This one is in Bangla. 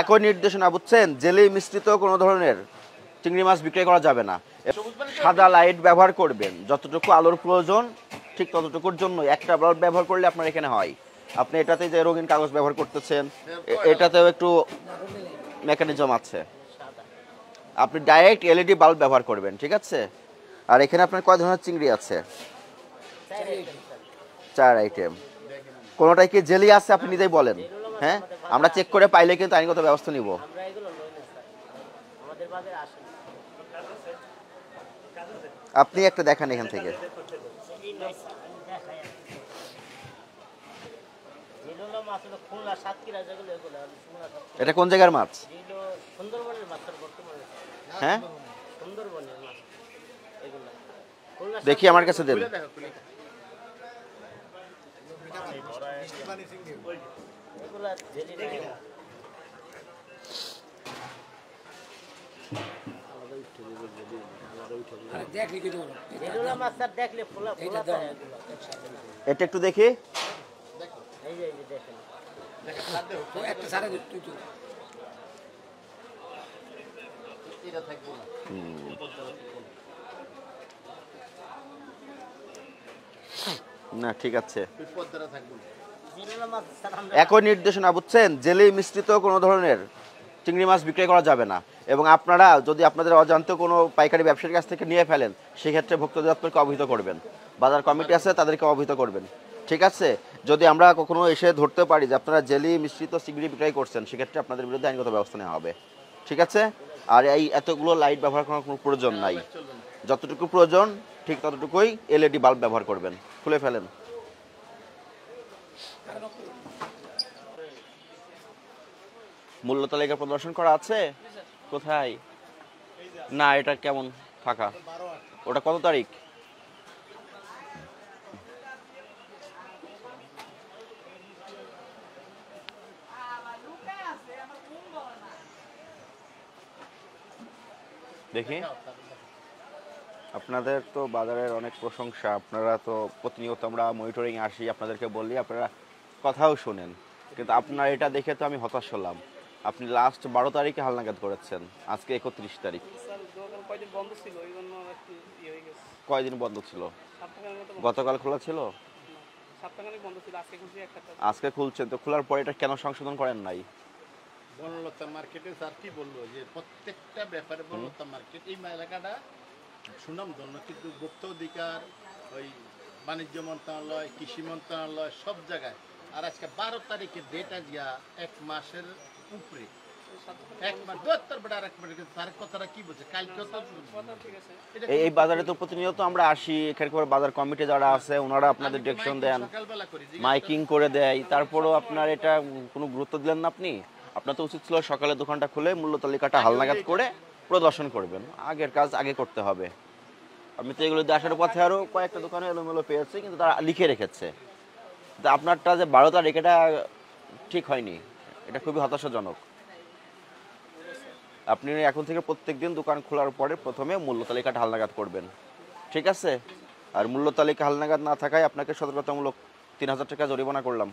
একই নির্দেশনা বুঝছেন, জেলি মিশ্রিত কোনো ধরনের চিংড়ি মাছ বিক্রয় করা যাবে না। সাদা লাইট ব্যবহার করবেন, যতটুকু আলোর প্রয়োজন ঠিক ততটুকুর জন্য একটা বাল্ব ব্যবহার করলে আপনার এখানে হয়। আপনি এটাতে যে রঙিন কাগজ ব্যবহার করতেছেন, এটাতেও একটু মেকানিজম আছে। আপনি ডাইরেক্ট এলইডি বাল্ব ব্যবহার করবেন, ঠিক আছে? আর এখানে আপনার কয় ধরনের চিংড়ি আছে? 4 আইটেম। কোনোটাই কি জেলি আছে আপনি নিজেই বলেন। হ্যাঁ, আমরা চেক করে পাইলে কিন্তু আইনগত ব্যবস্থা নিব। আপনি একটা দেখান এখান থেকে। এটা কোন জায়গার মাছ? হ্যাঁ, দেখি আমার কাছে দেন। এটা একটু দেখি। না ঠিক আছে, একই নির্দেশনা বুঝছেন, জেলি মিশ্রিত কোনো ধরনের চিংড়ি মাছ বিক্রয় করা যাবে না। এবং আপনারা যদি আপনাদের অজান্তে কোনো পাইকারি ব্যবসায়ীর কাছ থেকে নিয়ে ফেলেন, সেক্ষেত্রে ভোক্তা অধিদপ্তরকে অবহিত করবেন, বাজার কমিটি আছে তাদেরকে অবহিত করবেন, ঠিক আছে? যদি আমরা কখনো এসে ধরতে পারি যে আপনারা জেলি মিশ্রিত চিংড়ি বিক্রয় করছেন, সেক্ষেত্রে আপনাদের বিরুদ্ধে আইনগত ব্যবস্থা নেওয়া হবে, ঠিক আছে? আর এই এতগুলো লাইট ব্যবহার করার কোনো প্রয়োজন নাই। যতটুকু প্রয়োজন ঠিক ততটুকুই এলইডি বাল্ব ব্যবহার করবেন। খুলে ফেলেন। মূল্য তালিকা প্রদর্শন করা আছে কোথায়? না, এটা কেমন ফাঁকা? ওটা কত তারিখ? দেখি। আপনাদের তো বাজারের অনেক প্রশংসা, আপনারা তো প্রতিনিয়ত আমরা মনিটরিং আসি, আপনাদেরকে বললি, আপনারা কথাও শোনেন, কিন্তু আপনার এটা দেখে তো আমি হতাশ হলাম। আপনি লাস্ট 12 তারিখে হালনাগাদ করেছেন, আজকে 31 তারিখ। কয়দিন বন্ধ ছিল? গতকাল খোলা ছিল, আজকে খুলছেন। তো খোলার পরে এটা কেন সংশোধন করেন নাই? বনলতা মার্কেটে স্যার কি বলবো, যে প্রত্যেকটা ব্যাপারে বনলতা মার্কেট এই এলাকাটা সুনামধন্য, কিন্তু ভোক্তা অধিকার, ওই বাণিজ্য মন্ত্রণালয়, কৃষি মন্ত্রণালয়, সব জায়গায়। আর আজকে 12 তারিখে ডেট আজকে 1 মাসের উপরে, 1 মাস 72 বেড়া আর 1 মাস। তার কথাটা কি বলছে কালকে তো এই বাজারে তো প্রতিনিয়ত আমরা আসি, এখানে বাজার কমিটি যারা আছে ওনারা আপনাদের ডিরেকশন দেন, মাইকিং করে দেয়, তারপরেও আপনার এটা কোনো গুরুত্ব দিলেন না। আপনার তো উচিত ছিল সকালে দোকানটা খুলে মূল্য তালিকাটা হালনাগাদ করে প্রদর্শন করবেন। আগের কাজ আগে করতে হবে। আমি তো এগুলো দিয়ে আসার পথে আরও কয়েকটা দোকানে এলোমেলো পেয়েছি, কিন্তু তারা লিখে রেখেছে। আপনারটা যে 12 তারিখ, এটা ঠিক হয়নি, এটা খুবই হতাশাজনক। আপনি এখন থেকে প্রত্যেকদিন দোকান খোলার পরে প্রথমে মূল্য তালিকাটা হালনাগাদ করবেন, ঠিক আছে? আর মূল্য তালিকা হালনাগাদ না থাকায় আপনাকে সতর্কতামূলক 3000 টাকা জরিমানা করলাম।